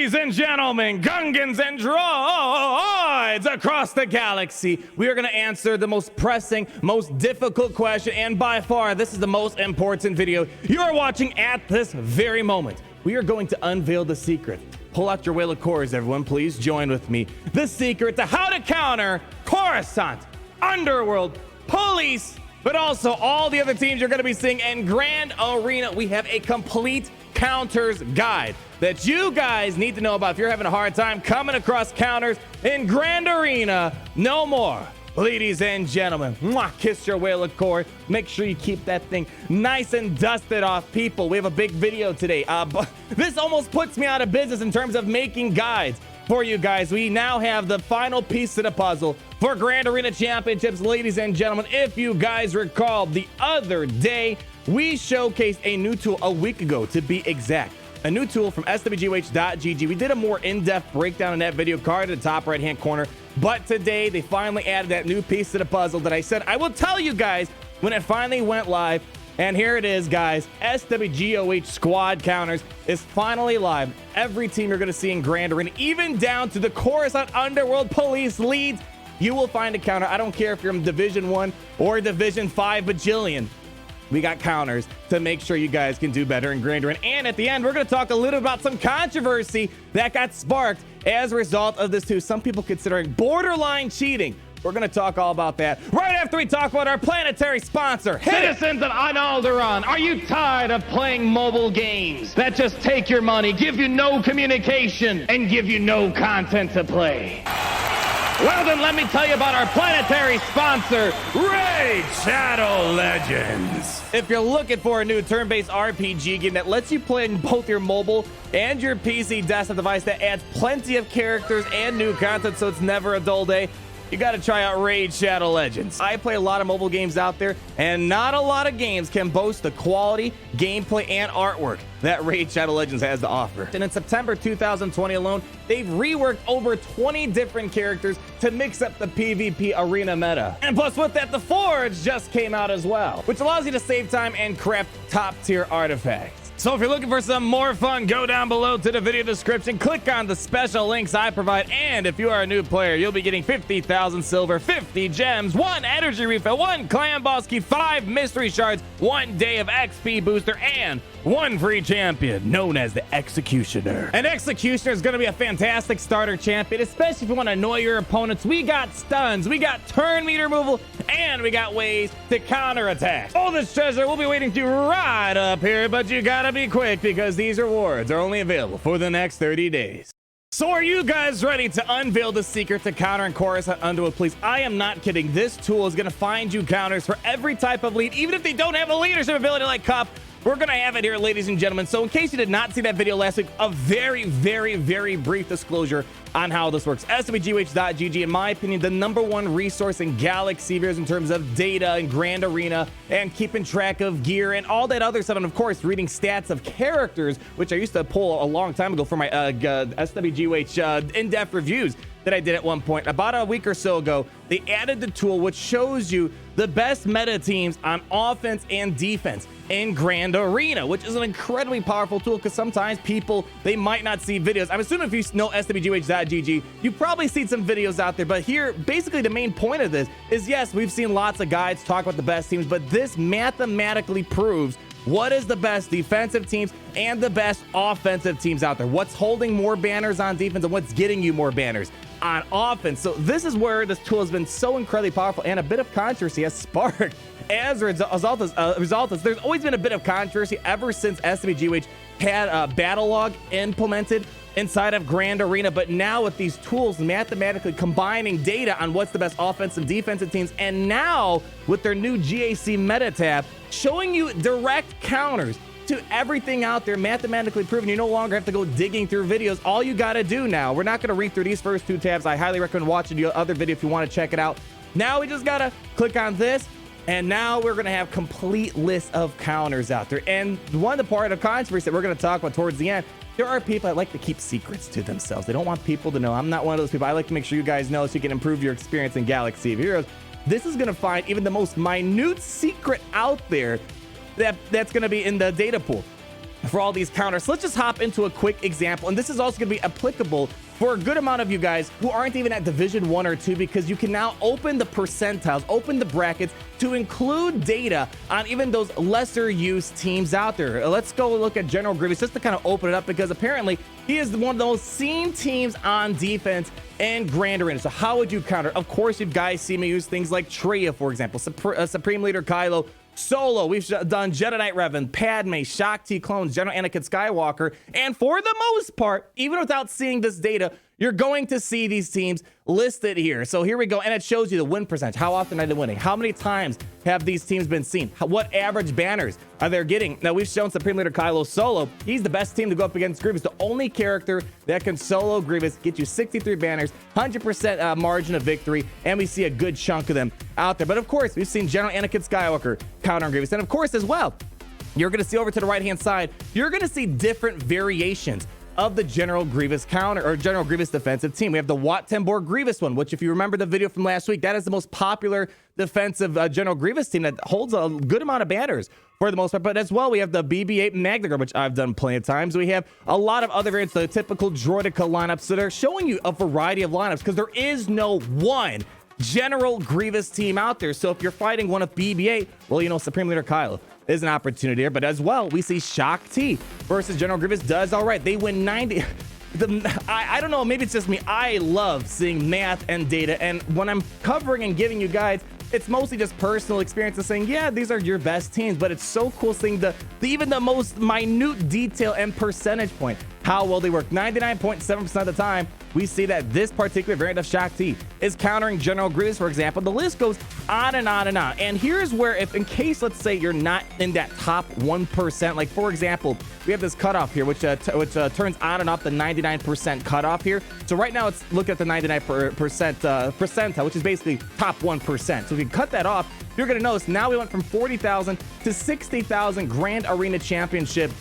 Ladies and gentlemen, Gungans and droids across the galaxy, we are going to answer the most pressing, most difficult question, and by far, this is the most important video you are watching at this very moment. We are going to unveil the secret. Pull out your whale of cores, everyone. Please join with me. The secret to how to counter Coruscant, Underworld, Police, but also all the other teams you're going to be seeing in Grand Arena. We have a complete counters guide that you guys need to know about if you're having a hard time coming across counters in Grand Arena. No more. Ladies and gentlemen, mwah, kiss your whale of core. Make sure you keep that thing nice and dusted off, people. We have a big video today. This almost puts me out of business in terms of making guides for you guys. We now have the final piece of the puzzle for Grand Arena Championships. Ladies and gentlemen, if you guys recall, the other day, we showcased a new tool a week ago, to be exact. A new tool from swgoh.gg. We did a more in-depth breakdown in that video card in the top right-hand corner. But today, they finally added that new piece to the puzzle that I said I will tell you guys when it finally went live. And here it is, guys. SWGOH Squad Counters is finally live. Every team you're going to see in Grand Arena, even down to the Coruscant Underworld Police leads, you will find a counter. I don't care if you're in Division 1 or Division 5 bajillion. We got counters to make sure you guys can do better in Grand Arena. And at the end, we're going to talk a little about some controversy that got sparked as a result of this too. Some people considering borderline cheating. We're going to talk all about that right after we talk about our planetary sponsor. Citizens of Alderaan, are you tired of playing mobile games that just take your money, give you no communication, and give you no content to play? Well, then let me tell you about our planetary sponsor, Raid Shadow Legends. If you're looking for a new turn-based RPG game that lets you play in both your mobile and your PC desktop device that adds plenty of characters and new content so it's never a dull day, you got to try out Raid Shadow Legends. I play a lot of mobile games out there, and not a lot of games can boast the quality, gameplay, and artwork that Raid Shadow Legends has to offer. And in September 2020 alone, they've reworked over 20 different characters to mix up the PvP arena meta. And plus with that, the Forge just came out as well, which allows you to save time and craft top-tier artifacts. So if you're looking for some more fun, go down below to the video description, click on the special links I provide, and if you are a new player, you'll be getting 50,000 silver, 50 gems, 1 energy refill, 1 clan boss key, 5 mystery shards, 1 day of XP booster, and 1 free champion known as the Executioner. And Executioner is going to be a fantastic starter champion, especially if you want to annoy your opponents. We got stuns, we got turn meter removal, and we got ways to counterattack. All this treasure will be waiting for you right up here, but you gotta be quick because these rewards are only available for the next 30 days. So are you guys ready to unveil the secret to countering Coruscant Underworld Police? I am not kidding. This tool is going to find you counters for every type of lead, even if they don't have a leadership ability like Cup. We're going to have it here, ladies and gentlemen. So in case you did not see that video last week, a very, very, very brief disclosure on how this works. swgoh.gg, in my opinion, the #1 resource in Galaxy viewers in terms of data and Grand Arena and keeping track of gear and all that other stuff. And of course, reading stats of characters, which I used to pull a long time ago for my SWGOH in-depth reviews that I did at one point. About a week or so ago, they added the tool which shows you the best meta teams on offense and defense in Grand Arena, which is an incredibly powerful tool because sometimes people, they might not see videos. I'm assuming if you know swgoh.gg, you've probably seen some videos out there, but here, basically the main point of this is, yes, we've seen lots of guides talk about the best teams, but this mathematically proves what is the best defensive teams and the best offensive teams out there. What's holding more banners on defense and what's getting you more banners on offense. So this is where this tool has been so incredibly powerful, and a bit of controversy has sparked as a result of there's always been a bit of controversy ever since SWGOH had a battle log implemented inside of Grand Arena, but now with these tools mathematically combining data on what's the best offensive and defensive teams, and now with their new GAC meta tab showing you direct counters to everything out there, mathematically proven. You no longer have to go digging through videos. All you got to do now, we're not going to read through these first 2 tabs. I highly recommend watching the other video if you want to check it out. Now we just got to click on this, and now we're going to have complete list of counters out there. And one of the part of controversy that we're going to talk about towards the end, there are people that like to keep secrets to themselves. They don't want people to know. I'm not one of those people. I like to make sure you guys know so you can improve your experience in Galaxy of Heroes. This is going to find even the most minute secret out there that's going to be in the data pool. for all these counters. So let's just hop into a quick example, and this is also going to be applicable for a good amount of you guys who aren't even at Division 1 or 2, because you can now open the percentiles, open the brackets to include data on even those lesser used teams out there. Let's go look at General Grievous just to kind of open it up, because apparently he is one of the most seen teams on defense in Grand Arena. So how would you counter? Of course, you guys see me use things like Treya, for example, Supreme Leader Kylo, Solo. We've done Jedi Knight Revan, Padme, Shakti clones, General Anakin Skywalker, and for the most part, even without seeing this data, you're going to see these teams listed here. So here we go, and it shows you the win percentage. How often are they winning? How many times have these teams been seen? What average banners are they getting? Now, we've shown Supreme Leader Kylo Solo. He's the best team to go up against Grievous. The only character that can solo Grievous, get you 63 banners, 100% margin of victory, and we see a good chunk of them out there. But of course, we've seen General Anakin Skywalker counter on Grievous. And of course, as well, you're going to see over to the right-hand side, you're going to see different variations of the General Grievous counter, or General Grievous defensive team. We have the Wat Tambor Grievous one, which if you remember the video from last week, that is the most popular defensive General Grievous team that holds a good amount of banners for the most part. But as well, we have the BB-8 Magna, which I've done plenty of times. We have a lot of other variants, the typical Droidica lineups. So they're showing you a variety of lineups, because there is no one General Grievous team out there. So if you're fighting one of BB-8, well, you know, Supreme Leader Kylo is an opportunity here. But as well, we see Shakti versus General Grievous does all right. They win 90. I don't know, maybe it's just me. I love seeing math and data. And when I'm covering and giving you guys, it's mostly just personal experience of saying, yeah, these are your best teams. But it's so cool seeing even the most minute detail and percentage point, how well they work. 99.7% of the time, we see that this particular variant of Shakti is countering General Grievous, for example. The list goes on and on and on. And here's where, if in case, let's say you're not in that top 1%, like for example, we have this cutoff here, which turns on and off the 99% cutoff here. So right now, let's look at the 99% percentile, which is basically top 1%. So if you cut that off, you're going to notice now we went from 40,000 to 60,000 Grand Arena Championship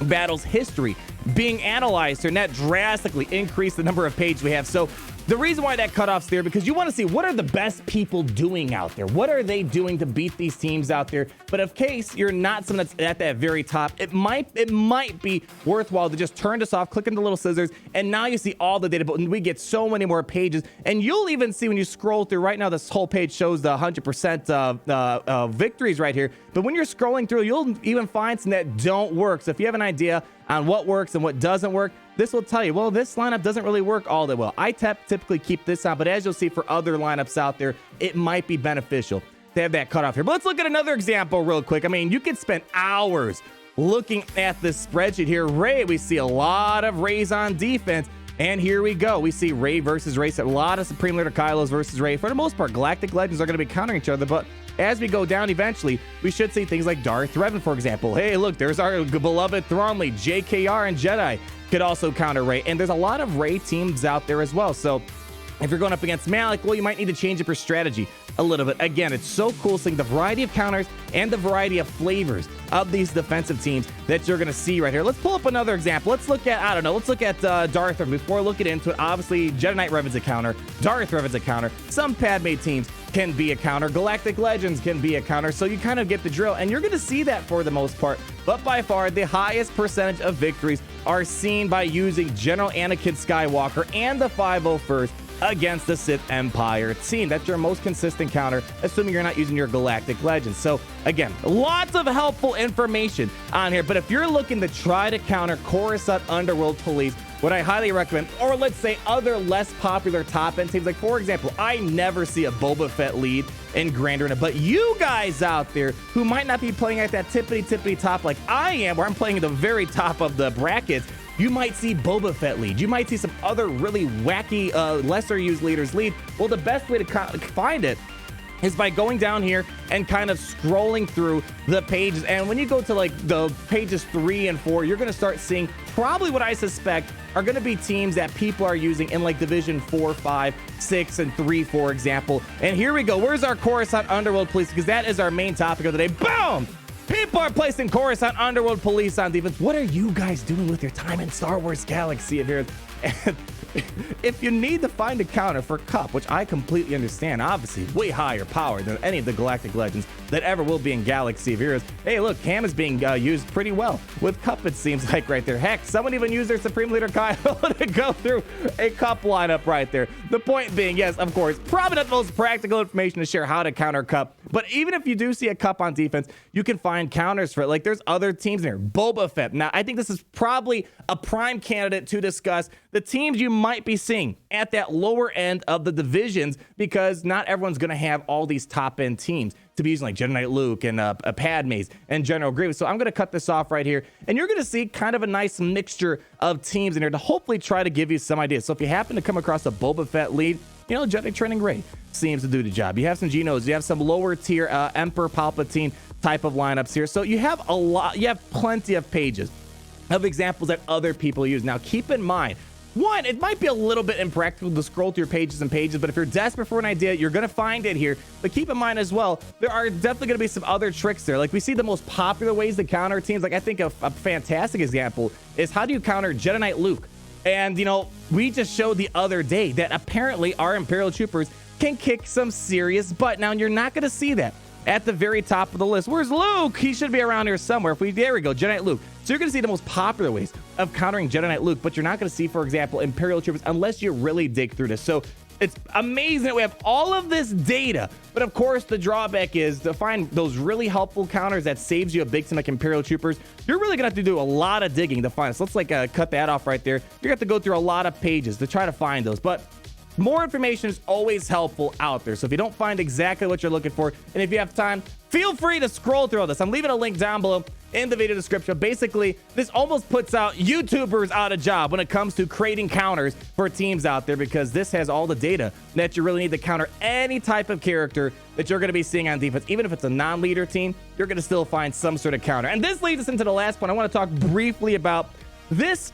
battles history being analyzed here, and that drastically increased the number of pages we have. So the reason why that cutoff's there, because you want to see what are the best people doing out there, what are they doing to beat these teams out there. But in case you're not someone that's at that very top, it might be worthwhile to just turn this off, click on the little scissors, and now you see all the data. But we get so many more pages, and you'll even see when you scroll through. Right now, this whole page shows the 100% victories right here. But when you're scrolling through, you'll even find some that don't work. So if you have an idea on what works and what doesn't work, this will tell you, well, this lineup doesn't really work all that well. I typically keep this on, but as you'll see for other lineups out there, it might be beneficial to have that cutoff here. But let's look at another example real quick. I mean, you could spend hours looking at this spreadsheet here. Rey, we see a lot of Reys on defense. And here we go. We see Rey versus Rey. A lot of Supreme Leader Kylos versus Rey. For the most part, Galactic Legends are going to be countering each other. But as we go down eventually, we should see things like Darth Revan, for example. Hey, look, there's our beloved Thrawnlee, JKR, and Jedi could also counter Rey. And there's a lot of Rey teams out there as well. So if you're going up against Malik, well, you might need to change up your strategy a little bit. Again, it's so cool seeing the variety of counters and the variety of flavors of these defensive teams that you're going to see right here. Let's pull up another example. Let's look at, I don't know, let's look at Darth Revan. Before looking into it, obviously, Jedi Knight Revan's a counter. Darth Revan's a counter. Some Padme teams can be a counter. Galactic Legends can be a counter. So you kind of get the drill, and you're going to see that for the most part. But by far, the highest percentage of victories are seen by using General Anakin Skywalker and the 501st against the Sith Empire team. That's your most consistent counter, assuming you're not using your Galactic Legends. So again, lots of helpful information on here. But if you're looking to try to counter Coruscant Underworld Police, what I highly recommend, or let's say other less popular top-end teams, like for example, I never see a Boba Fett lead in Grand Arena, but you guys out there who might not be playing at that tippity top like I am, where I'm playing at the very top of the brackets, you might see Boba Fett lead. You might see some other really wacky, lesser used leaders lead. Well, the best way to find it is by going down here and kind of scrolling through the pages. And when you go to like the pages 3 and 4, you're going to start seeing probably what I suspect are going to be teams that people are using in like Division 4, 5, 6, and 3, for example. And here we go. Where's our Coruscant Underworld Police? Because that is our main topic of the day. Boom! People People are placing Chorus on Underworld Police on defense. What are you guys doing with your time in Star Wars Galaxy of Heroes? And if you need to find a counter for Cup, which I completely understand, obviously way higher power than any of the Galactic Legends that ever will be in Galaxy of Heroes. Hey, look, Cam is being used pretty well with Cup, it seems like, right there. Heck, someone even used their Supreme Leader Kyle to go through a Cup lineup right there. The point being, yes, of course, probably not the most practical information to share how to counter Cup, but even if you do see a Cup on defense, you can find counters for it. Like, there's other teams in there. Boba Fett. Now, I think this is probably a prime candidate to discuss the teams you might be seeing at that lower end of the divisions, because not everyone's going to have all these top end teams to be using, like Jedi Knight Luke and Padme's and General Grievous. So I'm going to cut this off right here, and you're going to see kind of a nice mixture of teams in here to hopefully try to give you some ideas. So if you happen to come across a Boba Fett lead, you know, Jedi Training Ray seems to do the job. You have some Genos, you have some lower tier Emperor Palpatine type of lineups here. So you have a lot, you have plenty of pages of examples that other people use. Now, keep in mind, one, it might be a little bit impractical to scroll through pages and pages, but if you're desperate for an idea, you're going to find it here. But keep in mind as well, there are definitely going to be some other tricks there. Like, we see the most popular ways to counter teams. Like, I think a fantastic example is, how do you counter Jedi Knight Luke? And, you know, we just showed the other day that apparently our Imperial Troopers can kick some serious butt. Now, you're not going to see that at the very top of the list. Where's Luke? He should be around here somewhere. There we go, Jedi Knight Luke. So you're going to see the most popular ways of countering Jedi Knight Luke, but you're not going to see, for example, Imperial Troopers unless you really dig through this. So it's amazing that we have all of this data, but of course the drawback is to find those really helpful counters that saves you a big team like Imperial Troopers. You're really gonna have to do a lot of digging to find. So let's cut that off right there. You're gonna have to go through a lot of pages to try to find those, but more information is always helpful out there. So if you don't find exactly what you're looking for, and if you have time, feel free to scroll through all this. I'm leaving a link down below in the video description. Basically, this almost puts out YouTubers out of job when it comes to creating counters for teams out there, because this has all the data that you really need to counter any type of character that you're going to be seeing on defense. Even if it's a non-leader team, you're going to still find some sort of counter. And this leads us into the last point. I want to talk briefly about this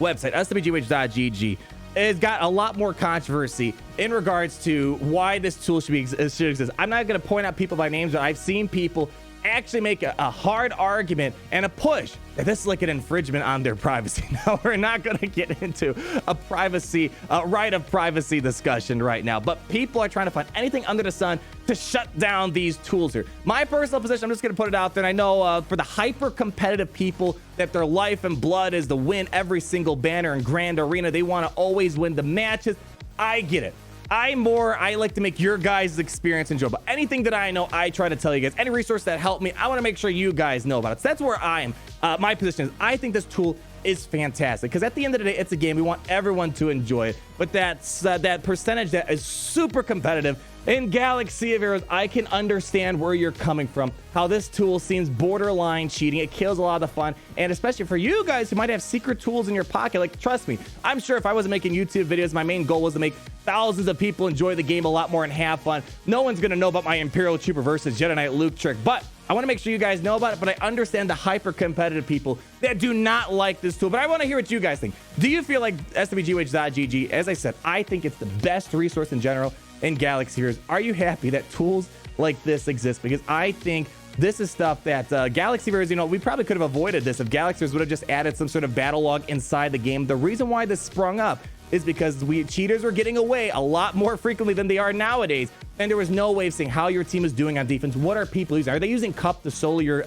website, swgh.gg. It's got a lot more controversy in regards to why this tool should exist. I'm not going to point out people by names, but I've seen people actually make a hard argument and a push that this is like an infringement on their privacy. Now, we're not going to get into a privacy, right of privacy discussion right now, but people are trying to find anything under the sun to shut down these tools here. My personal position, I'm just going to put it out there, and I know for the hyper competitive people that their life and blood is to win every single banner in Grand Arena, they want to always win the matches. I get it. I like to make your guys' experience enjoyable. Anything that I know, I try to tell you guys. Any resource that helped me, I want to make sure you guys know about it. So that's where I am. My position is, I think this tool is fantastic, because at the end of the day, it's a game. We want everyone to enjoy it. But that's that percentage that is super competitive in Galaxy of Heroes, I can understand where you're coming from, how this tool seems borderline cheating. It kills a lot of the fun, and especially for you guys who might have secret tools in your pocket. Like, trust me, I'm sure if I wasn't making YouTube videos, my main goal was to make thousands of people enjoy the game a lot more and have fun. No one's going to know about my Imperial Trooper versus Jedi Knight Luke trick, but I want to make sure you guys know about it. But I understand the hyper competitive people that do not like this tool. But I want to hear what you guys think. Do you feel like swgh.gg, as I said, I think it's the best resource in general in Galaxy Heroes? Are you happy that tools like this exist? Because I think this is stuff that Galaxy Heroes, you know, we probably could have avoided this if Galaxy Heroes would have just added some sort of battle log inside the game. The reason why this sprung up is because cheaters were getting away a lot more frequently than they are nowadays, and there was no way of seeing how your team is doing on defense. What are people using? Are they using Cup to solo your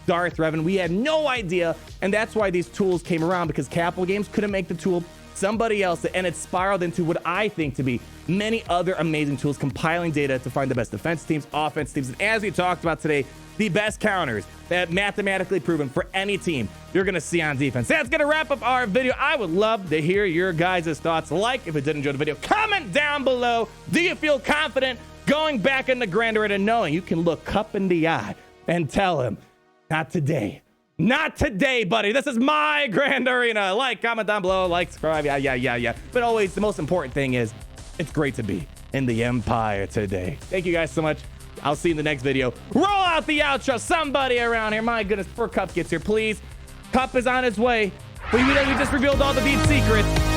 Darth Revan? We had no idea, and that's why these tools came around, because Capital Games couldn't make the tool, somebody else, and it spiraled into what I think to be many other amazing tools, compiling data to find the best defense teams, offense teams, and as we talked about today, the best counters that mathematically proven for any team you're going to see on defense. That's going to wrap up our video. I would love to hear your guys' thoughts. Like if you did enjoy the video, comment down below. Do you feel confident going back into Grand Arena knowing you can look Cup in the eye and tell him, not today. Not today, buddy. This is my Grand Arena. Like, comment down below, like, subscribe. Yeah. But always, the most important thing is, it's great to be in the Empire today. Thank you guys so much. I'll see you in the next video. Roll out the outro. Somebody around here. My goodness, before Cup gets here, please. Cup is on his way. We just revealed all the deep secrets.